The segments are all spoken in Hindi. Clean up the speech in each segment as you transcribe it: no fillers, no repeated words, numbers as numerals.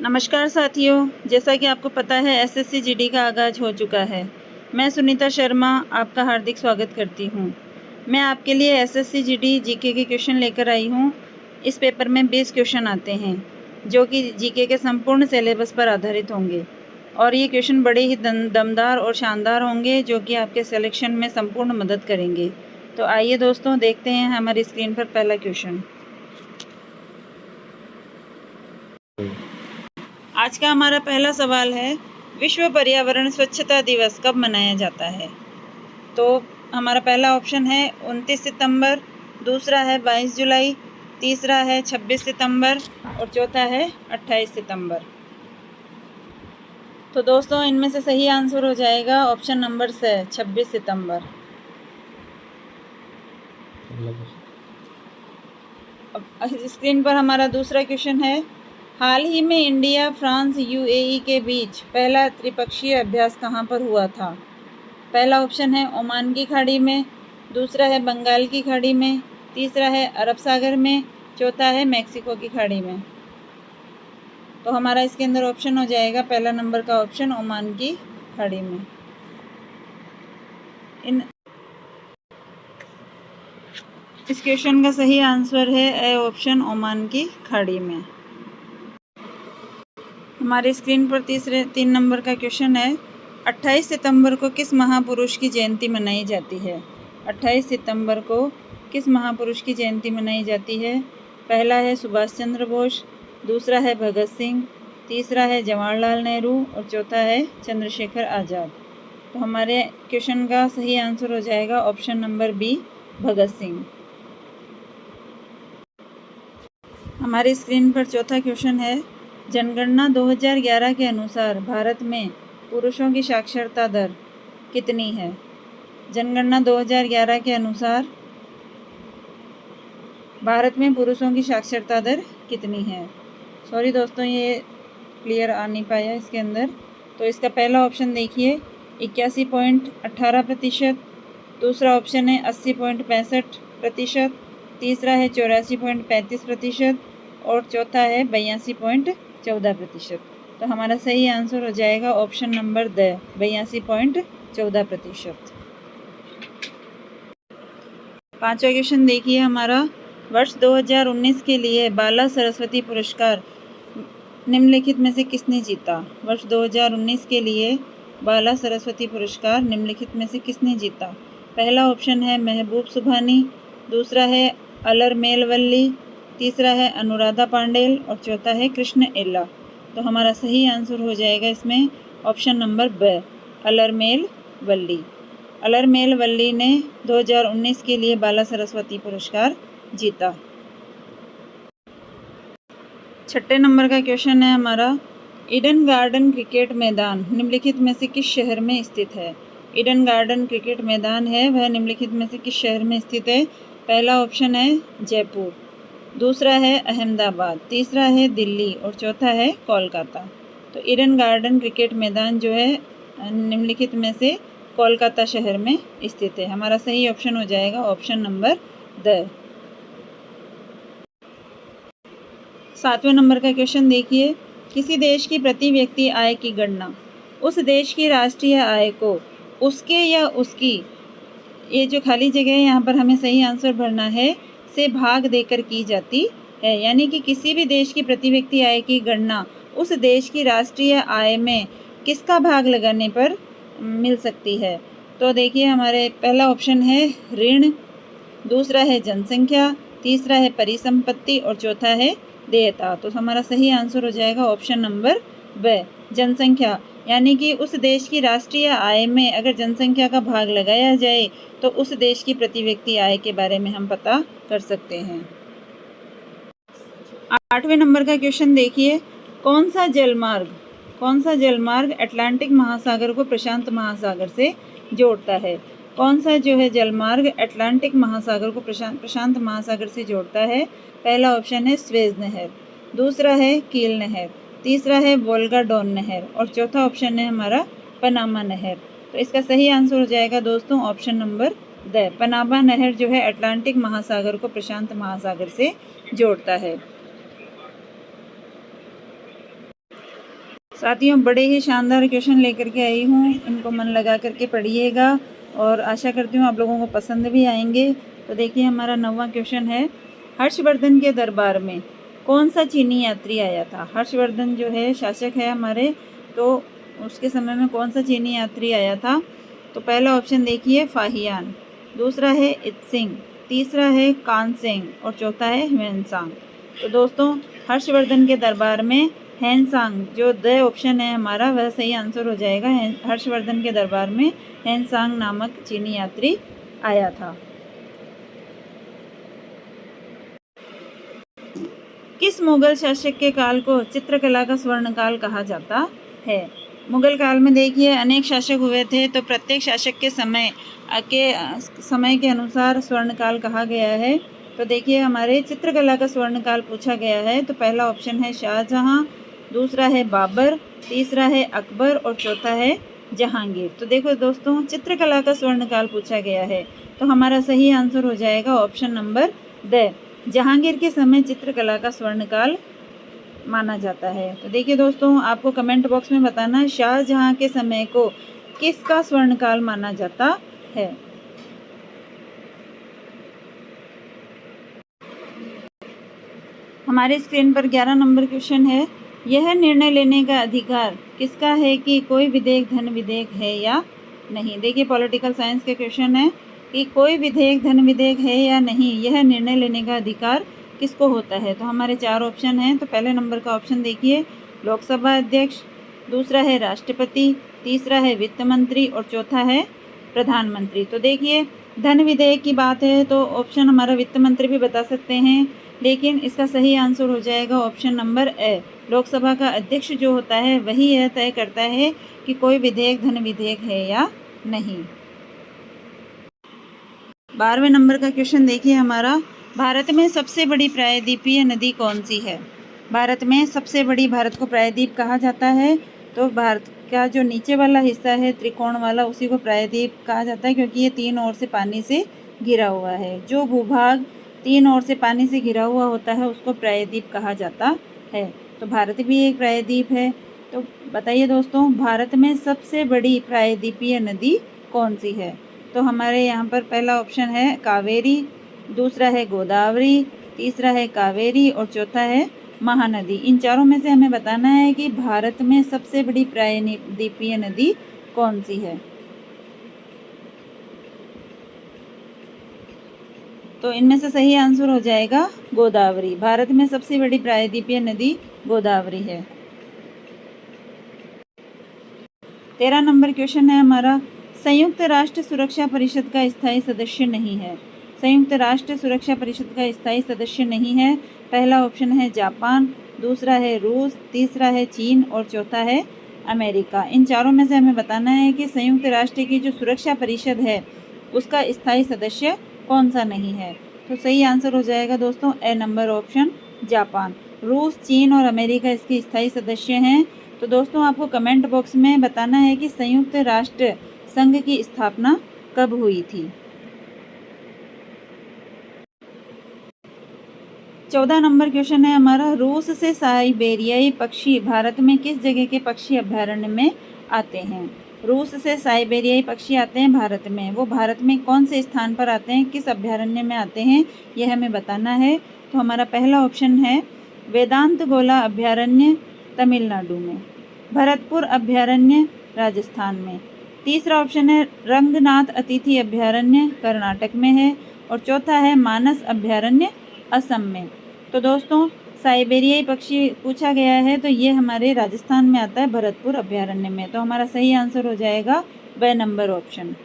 नमस्कार साथियों, जैसा कि आपको पता है एसएससी जीडी का आगाज़ हो चुका है। मैं सुनीता शर्मा आपका हार्दिक स्वागत करती हूं। मैं आपके लिए एसएससी जीडी जीके के क्वेश्चन लेकर आई हूं। इस पेपर में 20 क्वेश्चन आते हैं जो कि जीके के संपूर्ण सिलेबस पर आधारित होंगे और ये क्वेश्चन बड़े ही दमदार और शानदार होंगे जो कि आपके सिलेक्शन में संपूर्ण मदद करेंगे। तो आइए दोस्तों, देखते हैं हमारी स्क्रीन पर पहला क्वेश्चन। आज का हमारा पहला सवाल है, विश्व पर्यावरण स्वच्छता दिवस कब मनाया जाता है? तो हमारा पहला ऑप्शन है 29 सितंबर, दूसरा है 22 जुलाई, तीसरा है 26 सितंबर और चौथा है 28 सितंबर। तो दोस्तों, इनमें से सही आंसर हो जाएगा ऑप्शन नंबर से 26 सितंबर। अब स्क्रीन पर हमारा दूसरा क्वेश्चन है, हाल ही में इंडिया, फ्रांस, यूएई के बीच पहला त्रिपक्षीय अभ्यास कहाँ पर हुआ था? पहला ऑप्शन है ओमान की खाड़ी में, दूसरा है बंगाल की खाड़ी में, तीसरा है अरब सागर में, चौथा है मैक्सिको की खाड़ी में। तो हमारा इसके अंदर ऑप्शन हो जाएगा पहला नंबर का ऑप्शन, ओमान की खाड़ी में। इस क्वेश्चन का सही आंसर है ए ऑप्शन, ओमान की खाड़ी में। हमारी स्क्रीन पर 3 नंबर का क्वेश्चन है, 28 सितंबर को किस महापुरुष की जयंती मनाई जाती है? 28 सितंबर को किस महापुरुष की जयंती मनाई जाती है? पहला है सुभाष चंद्र बोस, दूसरा है भगत सिंह, तीसरा है जवाहरलाल नेहरू और चौथा है चंद्रशेखर आज़ाद। तो हमारे क्वेश्चन का सही आंसर हो जाएगा option number B, Bhagat Singh. हमारी स्क्रीन पर चौथा क्वेश्चन है, जनगणना 2011 के अनुसार भारत में पुरुषों की साक्षरता दर कितनी है? जनगणना 2011 के अनुसार भारत में पुरुषों की साक्षरता दर कितनी है? सॉरी दोस्तों, ये क्लियर आ नहीं पाया इसके अंदर। तो इसका पहला ऑप्शन देखिए 81.18%, दूसरा ऑप्शन है 80.65%, तीसरा है 84.35% और चौथा है 82.14%। तो हमारा सही आंसर हो जाएगा ऑप्शन नंबर द 82.14%। पांचवा क्वेश्चन देखिए हमारा, वर्ष 2019 के लिए बाला सरस्वती पुरस्कार निम्नलिखित में से किसने जीता? वर्ष 2019 के लिए बाला सरस्वती पुरस्कार निम्नलिखित में से किसने जीता? पहला ऑप्शन है महबूब सुभानी, दूसरा है अलरमेल वल्ली, तीसरा है अनुराधा पांडेल और चौथा है कृष्ण एल्ला। तो हमारा सही आंसर हो जाएगा इसमें ऑप्शन नंबर ब, अलरमेल वल्ली। अलरमेल वल्ली ने 2019 के लिए बाला सरस्वती पुरस्कार जीता। छठे नंबर का क्वेश्चन है हमारा, ईडन गार्डन क्रिकेट मैदान निम्नलिखित में से किस शहर में स्थित है? ईडन गार्डन क्रिकेट मैदान है वह निम्नलिखित में से किस शहर में स्थित है? पहला ऑप्शन है जयपुर, दूसरा है अहमदाबाद, तीसरा है दिल्ली और चौथा है कोलकाता। तो ईडन गार्डन क्रिकेट मैदान जो है निम्नलिखित में से कोलकाता शहर में स्थित है। हमारा सही ऑप्शन हो जाएगा ऑप्शन नंबर द। सातवें नंबर का क्वेश्चन देखिए, किसी देश की प्रति व्यक्ति आय की गणना उस देश की राष्ट्रीय आय को उसके या उसकी, ये जो खाली जगह है यहाँ पर हमें सही आंसर भरना है, से भाग देकर की जाती है। यानी कि किसी भी देश की प्रति व्यक्ति आय की गणना उस देश की राष्ट्रीय आय में किसका भाग लगाने पर मिल सकती है? तो देखिए हमारे पहला ऑप्शन है ऋण, दूसरा है जनसंख्या, तीसरा है परिसंपत्ति और चौथा है देयता। तो हमारा सही आंसर हो जाएगा ऑप्शन नंबर ब, जनसंख्या। यानी कि उस देश की राष्ट्रीय आय में अगर जनसंख्या का भाग लगाया जाए तो उस देश की प्रति व्यक्ति आय के बारे में हम पता कर सकते हैं। आठवें नंबर का क्वेश्चन देखिए, कौन सा जलमार्ग अटलांटिक महासागर को प्रशांत महासागर से जोड़ता है? कौन सा जो है जलमार्ग अटलांटिक महासागर को प्रशांत महासागर से जोड़ता है? पहला ऑप्शन है स्वेज नहर, दूसरा है कील नहर, तीसरा है वोल्गा डॉन नहर और चौथा ऑप्शन है हमारा पनामा नहर। तो इसका सही आंसर हो जाएगा दोस्तों ऑप्शन नंबर द, पनामा नहर जो है अटलांटिक महासागर को प्रशांत महासागर से जोड़ता है। साथियों, बड़े ही शानदार क्वेश्चन लेकर के आई हूँ, इनको मन लगा करके पढ़िएगा और आशा करती हूँ आप लोगों को पसंद भी आएंगे। तो देखिए, हमारा 9वां क्वेश्चन है, हर्षवर्धन के दरबार में कौन सा चीनी यात्री आया था? हर्षवर्धन जो है शासक है हमारे, तो उसके समय में कौन सा चीनी यात्री आया था? तो पहला ऑप्शन देखिए फाहियान, दूसरा है इत्सिंग, तीसरा है कानसेंग और चौथा है ह्वेनसांग। तो दोस्तों, हर्षवर्धन के दरबार में हेनसांग, जो द ऑप्शन है हमारा वह सही आंसर हो जाएगा। हर्षवर्धन के दरबार में हेनसांग नामक चीनी यात्री आया था। किस मुगल शासक के काल को चित्रकला का स्वर्ण काल कहा जाता है? मुगल काल में देखिए अनेक शासक हुए थे, तो प्रत्येक शासक के समय के अनुसार स्वर्ण काल कहा गया है। तो देखिए, हमारे चित्रकला का स्वर्ण काल पूछा गया है, तो पहला ऑप्शन है शाहजहां, दूसरा है बाबर, तीसरा है अकबर और चौथा है जहांगीर। तो देखो दोस्तों, चित्रकला का स्वर्ण काल पूछा गया है, तो हमारा सही आंसर हो जाएगा ऑप्शन नंबर द, जहांगीर के समय चित्रकला का स्वर्ण काल माना जाता है। तो देखिए दोस्तों, आपको कमेंट बॉक्स में बताना है शाहजहां के समय को किसका स्वर्ण काल माना जाता है। हमारे स्क्रीन पर 11 नंबर क्वेश्चन है, यह निर्णय लेने का अधिकार किसका है कि कोई विधेयक धन विधेयक है या नहीं? देखिए, पॉलिटिकल साइंस के क्वेश्चन है कि कोई विधेयक धन विधेयक है या नहीं, यह निर्णय लेने का अधिकार किसको होता है? तो हमारे 4 ऑप्शन हैं। तो पहले नंबर का ऑप्शन देखिए लोकसभा अध्यक्ष, दूसरा है राष्ट्रपति, तीसरा है वित्त मंत्री और चौथा है प्रधानमंत्री। तो देखिए, धन विधेयक की बात है तो ऑप्शन हमारा वित्त मंत्री भी बता सकते हैं, लेकिन इसका सही आंसर हो जाएगा ऑप्शन नंबर ए। लोकसभा का अध्यक्ष जो होता है वही यह तय करता है कि कोई विधेयक धन विधेयक है या नहीं। 12वें नंबर का क्वेश्चन देखिए हमारा, भारत में सबसे बड़ी प्रायद्वीपीय नदी कौन सी है? भारत में सबसे बड़ी, भारत को प्रायद्वीप कहा जाता है, तो भारत का जो नीचे वाला हिस्सा है त्रिकोण वाला, उसी को प्रायद्वीप कहा जाता है, क्योंकि ये 3 ओर से पानी से घिरा हुआ है। जो भूभाग 3 ओर से पानी से घिरा हुआ होता है उसको प्रायद्वीप कहा जाता है। तो भारत भी एक प्रायद्वीप है। तो बताइए दोस्तों, भारत में सबसे बड़ी प्रायद्वीपीय नदी कौन सी है? तो हमारे यहाँ पर पहला ऑप्शन है कावेरी, दूसरा है गोदावरी, तीसरा है कावेरी और चौथा है महानदी। इन चारों में से हमें बताना है कि भारत में सबसे बड़ी प्रायद्वीपीय नदी कौन सी है। तो इनमें से सही आंसर हो जाएगा गोदावरी। भारत में सबसे बड़ी प्रायद्वीपीय नदी गोदावरी है। 13 नंबर क्वेश्चन है हमारा, संयुक्त राष्ट्र सुरक्षा परिषद का स्थायी सदस्य नहीं है। संयुक्त राष्ट्र सुरक्षा परिषद का स्थायी सदस्य नहीं है। पहला ऑप्शन है जापान, दूसरा है रूस, तीसरा है चीन और चौथा है अमेरिका। इन चारों में से हमें बताना है कि संयुक्त राष्ट्र की जो सुरक्षा परिषद है उसका स्थायी सदस्य कौन सा नहीं है। तो सही आंसर हो जाएगा दोस्तों ए नंबर ऑप्शन जापान। रूस, चीन और अमेरिका इसके स्थायी सदस्य हैं। तो दोस्तों, आपको कमेंट बॉक्स में बताना है कि संयुक्त राष्ट्र संघ की स्थापना कब हुई थी। 14 नंबर क्वेश्चन है हमारा, रूस से साइबेरियाई पक्षी भारत में किस जगह के पक्षी अभ्यारण्य में आते हैं? रूस से साइबेरियाई पक्षी आते हैं भारत में, वो भारत में कौन से स्थान पर आते हैं, किस अभ्यारण्य में आते हैं, यह हमें बताना है। तो हमारा पहला ऑप्शन है वेदांत गोला अभ्यारण्य तमिलनाडु में, भरतपुर अभ्यारण्य राजस्थान में, तीसरा ऑप्शन है रंगनाथ अतिथि अभ्यारण्य कर्नाटक में है और चौथा है मानस अभ्यारण्य असम में। तो दोस्तों, साइबेरियाई पक्षी पूछा गया है तो ये हमारे राजस्थान में आता है, भरतपुर अभ्यारण्य में। तो हमारा सही आंसर हो जाएगा ब नंबर ऑप्शन।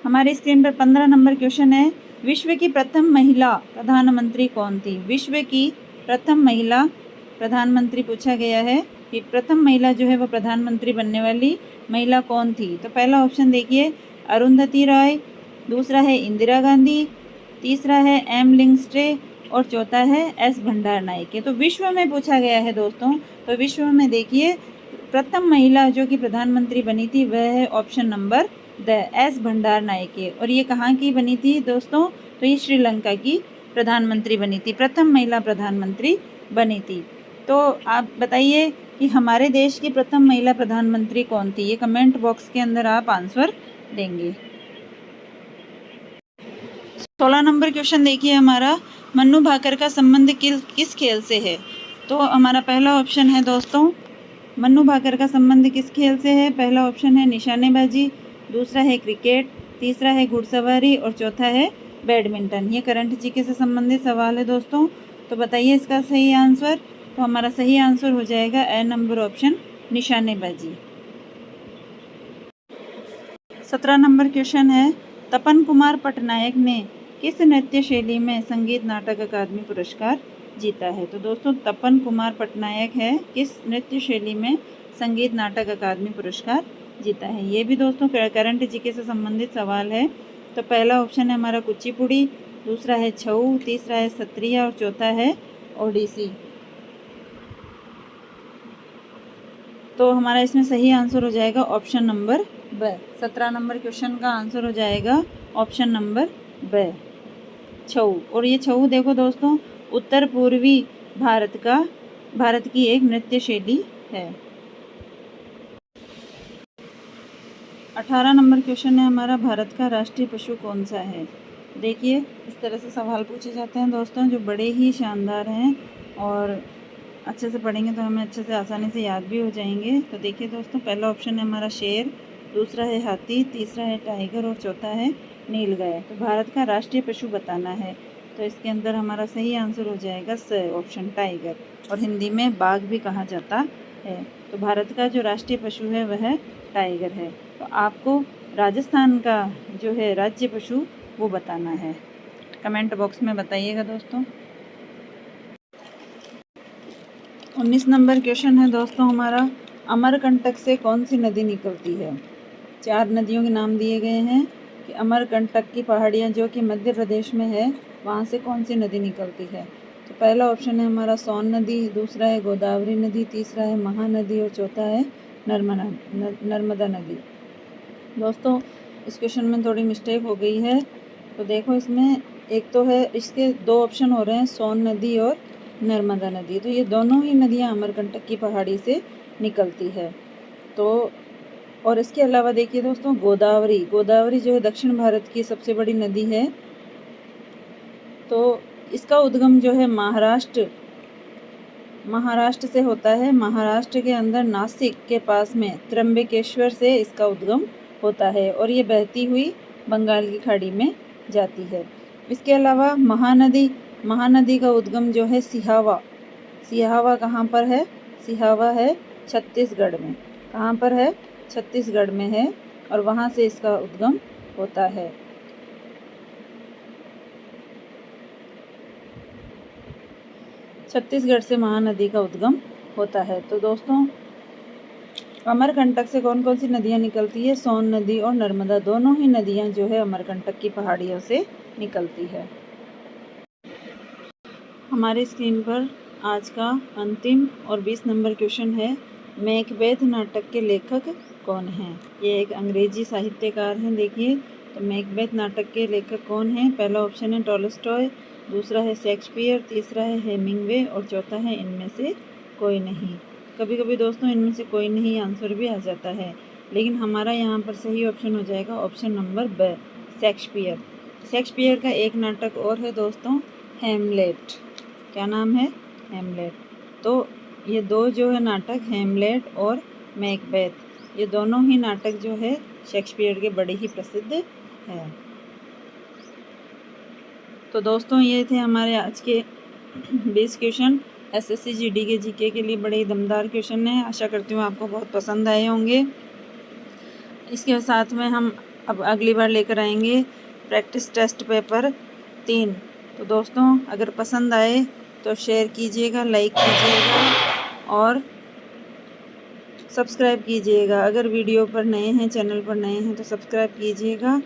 हमारी स्क्रीन पर 15 नंबर क्वेश्चन है, विश्व की प्रथम महिला प्रधानमंत्री कौन थी? विश्व की प्रथम महिला प्रधानमंत्री पूछा गया है कि प्रथम महिला जो है वो प्रधानमंत्री बनने वाली महिला कौन थी? तो पहला ऑप्शन देखिए अरुंधति रॉय, दूसरा है इंदिरा गांधी, तीसरा है एम लिंगस्टे और चौथा है एस भंडार नायके। तो विश्व में पूछा गया है दोस्तों, तो विश्व में देखिए प्रथम महिला जो कि प्रधानमंत्री बनी थी वह है ऑप्शन नंबर द एस भंडार नायके। और ये कहाँ की बनी थी दोस्तों? तो ये श्रीलंका की प्रधानमंत्री बनी थी, प्रथम महिला प्रधानमंत्री बनी थी। तो आप बताइए कि हमारे देश की प्रथम महिला प्रधानमंत्री कौन थी। ये कमेंट बॉक्स के अंदर आप आंसर देंगे। 16 नंबर क्वेश्चन देखिए हमारा, मन्नू भाकर का संबंध किस खेल से है। तो हमारा पहला ऑप्शन है दोस्तों, मन्नू भाकर का संबंध किस खेल से है। पहला ऑप्शन है निशानेबाजी, दूसरा है क्रिकेट, तीसरा है घुड़सवारी और चौथा है बैडमिंटन। ये करंट जीके से संबंधित सवाल है दोस्तों। तो बताइए इसका सही आंसर। तो हमारा सही आंसर हो जाएगा ए नंबर ऑप्शन, निशानेबाजी। 17 नंबर क्वेश्चन है, तपन कुमार पटनायक ने किस नृत्य शैली में संगीत नाटक अकादमी पुरस्कार जीता है। तो दोस्तों तपन कुमार पटनायक है किस नृत्य शैली में संगीत नाटक अकादमी पुरस्कार जीता है। ये भी दोस्तों करंट जीके से संबंधित सवाल है। तो पहला ऑप्शन है हमारा कुचिपुड़ी, दूसरा है छऊ, तीसरा है सत्रिय और चौथा है ओडिसी। तो हमारा इसमें सही आंसर हो जाएगा ऑप्शन नंबर ब। 17 नंबर क्वेश्चन का आंसर हो जाएगा ऑप्शन नंबर ब, छऊ। और ये छऊ देखो दोस्तों उत्तर पूर्वी भारत की एक नृत्य शैली है। 18 नंबर क्वेश्चन है हमारा, भारत का राष्ट्रीय पशु कौन सा है। देखिए इस तरह से सवाल पूछे जाते हैं दोस्तों जो बड़े ही शानदार हैं और अच्छे से पढ़ेंगे तो हमें अच्छे से आसानी से याद भी हो जाएंगे। तो देखिए दोस्तों पहला ऑप्शन है हमारा शेर, दूसरा है हाथी, तीसरा है टाइगर और चौथा है नीलगाय। तो भारत का राष्ट्रीय पशु बताना है। तो इसके अंदर हमारा सही आंसर हो जाएगा स ऑप्शन, टाइगर। और हिंदी में बाघ भी कहा जाता है। तो भारत का जो राष्ट्रीय पशु है वह टाइगर है। तो आपको राजस्थान का जो है राज्य पशु वो बताना है। कमेंट बॉक्स में बताइएगा दोस्तों। 19 नंबर क्वेश्चन है दोस्तों हमारा, अमरकंटक से कौन सी नदी निकलती है। 4 नदियों के नाम दिए गए हैं कि अमरकंटक की पहाड़ियाँ जो कि मध्य प्रदेश में है वहाँ से कौन सी नदी निकलती है। तो पहला ऑप्शन है हमारा सोन नदी, दूसरा है गोदावरी नदी, तीसरा है महानदी और चौथा है नर्मदा नदी। दोस्तों इस क्वेश्चन में थोड़ी मिस्टेक हो गई है। तो देखो इसमें एक तो है, इसके 2 ऑप्शन हो रहे हैं सोन नदी और नर्मदा नदी। तो ये दोनों ही नदियाँ अमरकंटक की पहाड़ी से निकलती है। तो और इसके अलावा देखिए दोस्तों गोदावरी जो है दक्षिण भारत की सबसे बड़ी नदी है। तो इसका उद्गम जो है महाराष्ट्र से होता है। महाराष्ट्र के अंदर नासिक के पास में त्र्यंबकेश्वर से इसका उद्गम होता है और ये बहती हुई बंगाल की खाड़ी में जाती है। इसके अलावा महानदी का उद्गम जो है सिहावा कहाँ पर है। सिहावा है छत्तीसगढ़ में। कहाँ पर है, छत्तीसगढ़ में है और वहाँ से इसका उद्गम होता है। छत्तीसगढ़ से महानदी का उद्गम होता है। तो दोस्तों अमरकंटक से कौन कौन सी नदियाँ निकलती है, सोन नदी और नर्मदा दोनों ही नदियाँ जो है अमरकंटक की पहाड़ियों से निकलती है। हमारी स्क्रीन पर आज का अंतिम और 20 नंबर क्वेश्चन है, मैकबेथ नाटक के लेखक कौन हैं। ये एक अंग्रेजी साहित्यकार हैं। देखिए तो मैकबेथ नाटक के लेखक कौन हैं। पहला ऑप्शन है टॉलस्टॉय, दूसरा है शेक्सपियर, तीसरा है हेमिंगवे और चौथा है इनमें से कोई नहीं। कभी कभी दोस्तों इनमें से कोई नहीं आंसर भी आ जाता है, लेकिन हमारा यहाँ पर सही ऑप्शन हो जाएगा ऑप्शन नंबर ब, शेक्सपियर का एक नाटक और है दोस्तों, हेमलेट। क्या नाम है, हेमलेट। तो ये 2 जो है नाटक, हेमलेट और मैकबेथ, ये दोनों ही नाटक जो है शेक्सपियर के बड़े ही प्रसिद्ध हैं। तो दोस्तों ये थे हमारे आज के 20 क्वेश्चन। एसएससी जीडी के जीके के लिए बड़े ही दमदार क्वेश्चन हैं। आशा करती हूँ आपको बहुत पसंद आए होंगे। इसके साथ में हम अब अगली बार लेकर आएंगे प्रैक्टिस टेस्ट पेपर 3। तो दोस्तों अगर पसंद आए तो शेयर कीजिएगा, लाइक कीजिएगा और सब्सक्राइब कीजिएगा। अगर वीडियो पर नए हैं, चैनल पर नए हैं तो सब्सक्राइब कीजिएगा